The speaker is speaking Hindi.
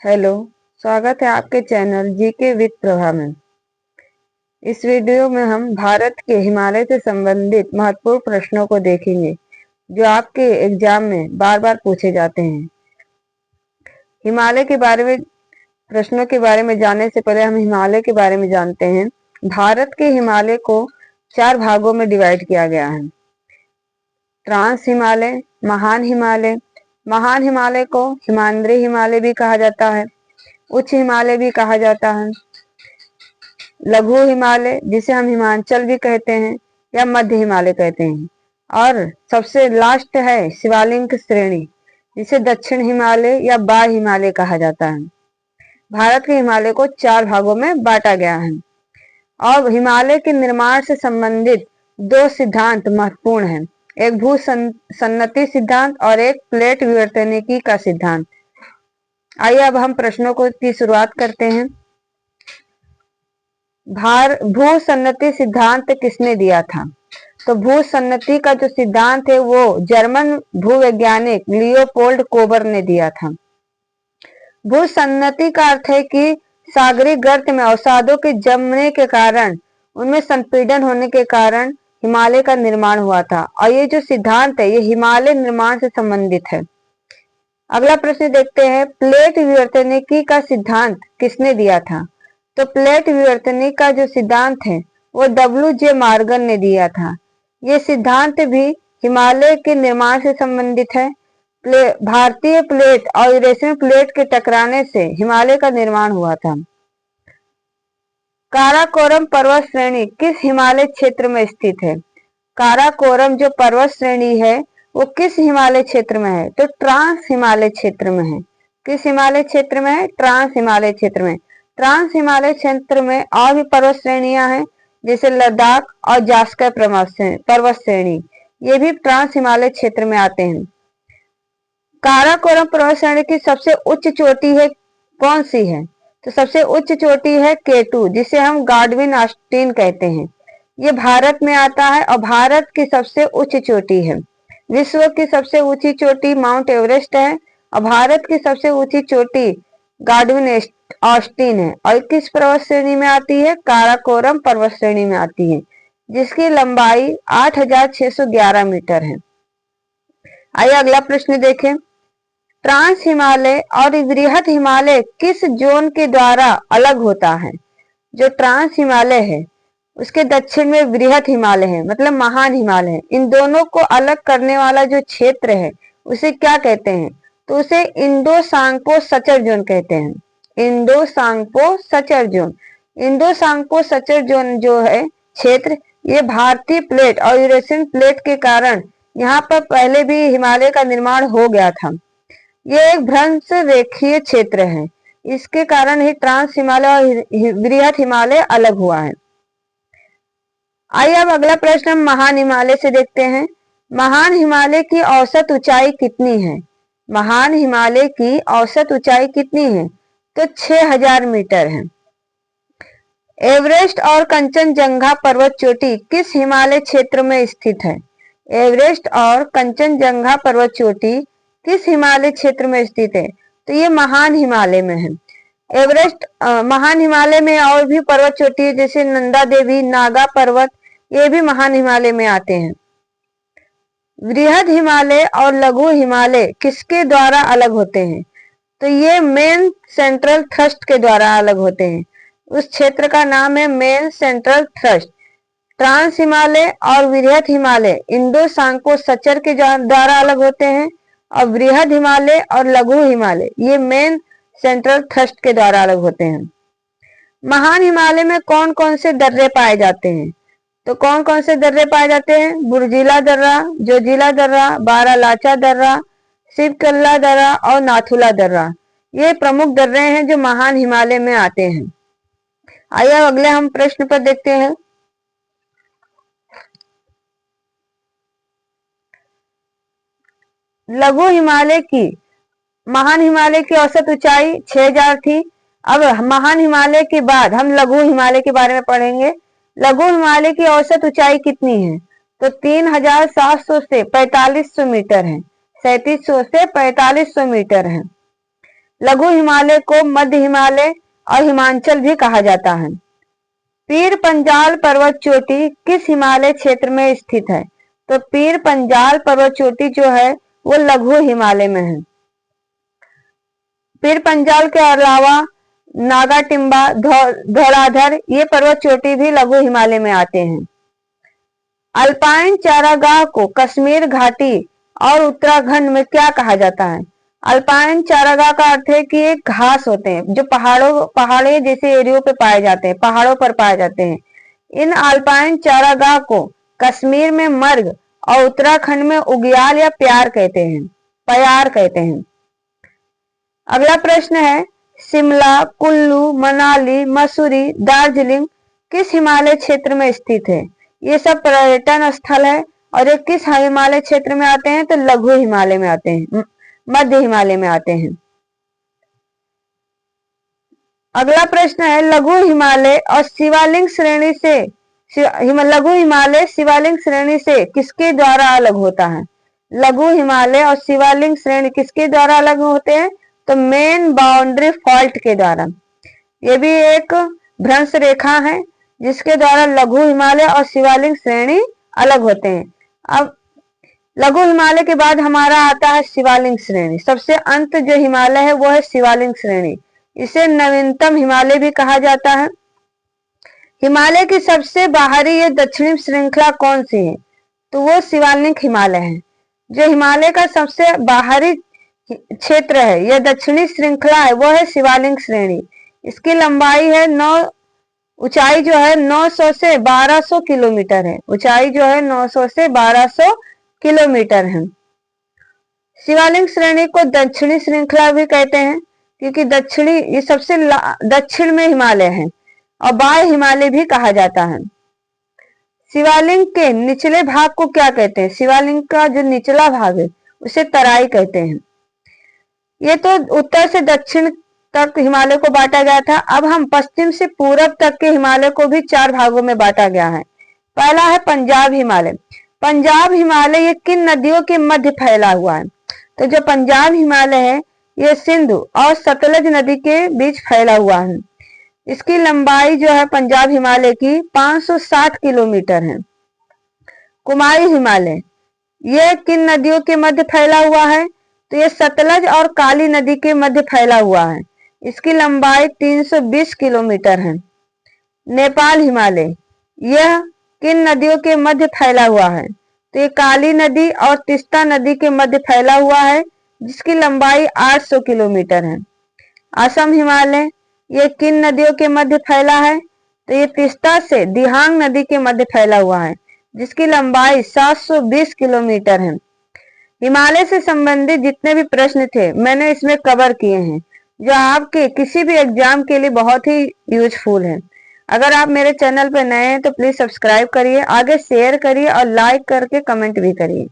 हेलो। स्वागत है आपके चैनल जीके विद प्रभा में। इस वीडियो में हम भारत के हिमालय से संबंधित महत्वपूर्ण प्रश्नों को देखेंगे जो आपके एग्जाम में बार बार पूछे जाते हैं। हिमालय के बारे में प्रश्नों के बारे में जानने से पहले हम हिमालय के बारे में जानते हैं। भारत के हिमालय को 4 भागों में डिवाइड किया गया है। ट्रांस हिमालय, महान हिमालय। महान हिमालय को हिमाद्री हिमालय भी कहा जाता है, उच्च हिमालय भी कहा जाता है, लघु हिमालय जिसे हम हिमाचल भी कहते हैं या मध्य हिमालय कहते हैं, और सबसे लास्ट है शिवालिक श्रेणी जिसे दक्षिण हिमालय या बाह्य हिमालय कहा जाता है। भारत के हिमालय को 4 भागों में बांटा गया है और हिमालय के निर्माण से संबंधित 2 सिद्धांत महत्वपूर्ण हैं, एक भू सन्नति सिद्धांत और एक प्लेट विवर्तनिकी का सिद्धांत। आइए अब हम प्रश्नों की शुरुआत करते हैं। भू सन्नति सिद्धांत किसने दिया था? तो भू सन्नति का जो सिद्धांत है वो जर्मन भूवैज्ञानिक लियोपोल्ड कोबर ने दिया था। भू सन्नति का अर्थ है कि सागरीय गर्त में अवसादों के जमने के कारण, उनमें संपीड़न होने के कारण हिमालय का निर्माण हुआ था, और ये जो सिद्धांत है ये हिमालय निर्माण से संबंधित है। अगला प्रश्न देखते हैं, प्लेट विवर्तनिकी का सिद्धांत किसने दिया था? तो प्लेट विवर्तनिकी का जो सिद्धांत है वो W.J. मॉर्गन ने दिया था। ये सिद्धांत भी हिमालय के निर्माण से संबंधित है। भारतीय प्लेट और यूरेशियन प्लेट के टकराने से हिमालय का निर्माण हुआ था। काराकोरम पर्वत श्रेणी किस हिमालय क्षेत्र में स्थित है? काराकोरम जो पर्वत श्रेणी है वो किस हिमालय क्षेत्र में है? तो ट्रांस हिमालय क्षेत्र में है। किस हिमालय क्षेत्र में है? ट्रांस हिमालय क्षेत्र में। ट्रांस हिमालय क्षेत्र में और भी पर्वत श्रेणियां हैं जैसे लद्दाख और जास्कर पर्वत श्रेणी, ये भी ट्रांस हिमालय क्षेत्र में आते हैं। काराकोरम पर्वत श्रेणी की सबसे उच्च चोटी है कौन सी है? तो सबसे उच्च चोटी है K2 जिसे हम गॉडविन ऑस्टिन कहते हैं। ये भारत में आता है और भारत की सबसे उच्च चोटी है। विश्व की सबसे ऊंची चोटी माउंट एवरेस्ट है और भारत की सबसे ऊंची चोटी गॉडविन ऑस्टिन है, और किस पर्वत श्रेणी में आती है? काराकोरम पर्वत श्रेणी में आती है, जिसकी लंबाई 8611 मीटर है। आइए अगला प्रश्न देखें। ट्रांस हिमालय और वृहद हिमालय किस जोन के द्वारा अलग होता है? जो ट्रांस हिमालय है उसके दक्षिण में वृहद हिमालय है, मतलब महान हिमालय है। इन दोनों को अलग करने वाला जो क्षेत्र है उसे क्या कहते हैं? तो उसे इंडो सांको सचर जोन कहते हैं। Indo Tsangpo suture zone. Indo Tsangpo suture zone जो है क्षेत्र, ये भारतीय प्लेट और यूरेशियन प्लेट के कारण यहाँ पर पहले भी हिमालय का निर्माण हो गया था। ये एक भ्रंश रेखीय क्षेत्र है, इसके कारण ही ट्रांस हिमालय और वृहद हिमालय अलग हुआ है। आइए अब अगला प्रश्न हम महान हिमालय से देखते हैं। महान हिमालय की औसत ऊंचाई कितनी है? महान हिमालय की औसत ऊंचाई कितनी है? तो 6000 मीटर है। एवरेस्ट और कंचनजंगा पर्वत चोटी किस हिमालय क्षेत्र में स्थित है? एवरेस्ट और कंचनजंगा पर्वत चोटी किस हिमालय क्षेत्र में स्थित है? तो ये महान हिमालय में है। एवरेस्ट महान हिमालय में और भी पर्वत चोटी है जैसे नंदा देवी, नागा पर्वत, ये भी महान हिमालय में आते हैं। वृहद हिमालय और लघु हिमालय किसके द्वारा अलग होते हैं? तो ये मेन सेंट्रल थ्रस्ट के द्वारा अलग होते हैं। उस क्षेत्र का नाम है Main Central Thrust. Trans Himalaya और वृहद हिमालय इंडो सांको सचर के द्वारा अलग होते हैं, और वृहद हिमालय और लघु हिमालय ये मेन सेंट्रल थ्रस्ट के द्वारा अलग होते हैं। महान हिमालय में कौन कौन से दर्रे पाए जाते हैं? तो कौन कौन से दर्रे पाए जाते हैं? बुर्जिला दर्रा, जोजिला दर्रा, बारालाचा दर्रा, शिवकल्ला दर्रा और नाथुला दर्रा, ये प्रमुख दर्रे हैं जो महान हिमालय में आते हैं। आइए अगले हम प्रश्न पर देखते हैं। लघु हिमालय की महान हिमालय की औसत ऊंचाई 6000 थी। अब महान हिमालय के बाद हम लघु हिमालय के बारे में पढ़ेंगे। लघु हिमालय की औसत ऊंचाई कितनी है? तो 3700 से 4500 मीटर है। 3700 से 4500 मीटर है। लघु हिमालय को मध्य हिमालय और हिमाचल भी कहा जाता है। पीर पंजाल पर्वत चोटी किस हिमालय क्षेत्र में स्थित है? तो पीर पंजाल पर्वत चोटी जो है वो लघु हिमालय में है। पीर पंजाल के अलावा नागा टिम्बा, धौलाधर ये पर्वत चोटी भी लघु हिमालय में आते हैं। अल्पाइन चारागाह को कश्मीर घाटी और उत्तराखंड में क्या कहा जाता है? अल्पाइन चारागाह का अर्थ है कि एक घास होते हैं जो पहाड़े जैसे एरियो पे पाए जाते हैं, पहाड़ों पर पाए जाते हैं। इन अल्पाइन चारागाह को कश्मीर में मर्ग और उत्तराखंड में उगियाल या प्यार कहते हैं। अगला प्रश्न है, शिमला, कुल्लू, मनाली, मसूरी, दार्जिलिंग किस हिमालय क्षेत्र में स्थित है? ये सब पर्यटन स्थल है और ये किस हिमालय क्षेत्र में आते हैं? तो लघु हिमालय में आते हैं, मध्य हिमालय में आते हैं। अगला प्रश्न है, लघु हिमालय और शिवालिक श्रेणी से लघु हिमालय शिवालिक श्रेणी से किसके द्वारा अलग होता है? लघु हिमालय और शिवालिक श्रेणी किसके द्वारा अलग होते हैं? तो मेन बाउंड्री फॉल्ट के द्वारा। ये भी एक भ्रंश रेखा है जिसके द्वारा लघु हिमालय और शिवालिक श्रेणी अलग होते हैं। अब लघु हिमालय के बाद हमारा आता है शिवालिक श्रेणी। सबसे अंत जो हिमालय है वो है शिवालिक श्रेणी। इसे नवीनतम हिमालय भी कहा जाता है। हिमालय की सबसे बाहरी या दक्षिणी श्रृंखला कौन सी है? तो वो शिवालिक हिमालय है। जो हिमालय का सबसे बाहरी क्षेत्र है या दक्षिणी श्रृंखला है वो है शिवालिक श्रेणी। इसकी लंबाई है ऊंचाई जो है 900 से 1200 किलोमीटर है। ऊंचाई जो है 900 से 1200 किलोमीटर है। शिवालिक श्रेणी को दक्षिणी श्रृंखला भी कहते हैं क्योंकि ये सबसे दक्षिण में हिमालय है और बाह्य हिमालय भी कहा जाता है। शिवालिक के निचले भाग को क्या कहते हैं? शिवालिक का जो निचला भाग है उसे तराई कहते हैं। ये तो उत्तर से दक्षिण तक हिमालय को बांटा गया था। अब हम पश्चिम से पूरब तक के हिमालय को भी 4 भागों में बांटा गया है। पहला है पंजाब हिमालय। पंजाब हिमालय ये किन नदियों के मध्य फैला हुआ है? तो जो पंजाब हिमालय है ये सिंधु और सतलज नदी के बीच फैला हुआ है। इसकी लंबाई जो है पंजाब हिमालय की 560 किलोमीटर है। कुमाई हिमालय ये किन नदियों के मध्य फैला हुआ है? तो ये सतलज और काली नदी के मध्य फैला हुआ है। इसकी लंबाई 320 किलोमीटर है। नेपाल हिमालय यह किन नदियों के मध्य फैला हुआ है? तो ये काली नदी और तीस्ता नदी के मध्य फैला हुआ है जिसकी लंबाई 800 किलोमीटर है। असम हिमालय ये किन नदियों के मध्य फैला है? तो ये तीस्ता से दिहांग नदी के मध्य फैला हुआ है जिसकी लंबाई 720 किलोमीटर है। हिमालय से संबंधित जितने भी प्रश्न थे मैंने इसमें कवर किए हैं जो आपके किसी भी एग्जाम के लिए बहुत ही यूजफुल है। अगर आप मेरे चैनल पर नए हैं तो प्लीज सब्सक्राइब करिए, आगे शेयर करिए और लाइक करके कमेंट भी करिए।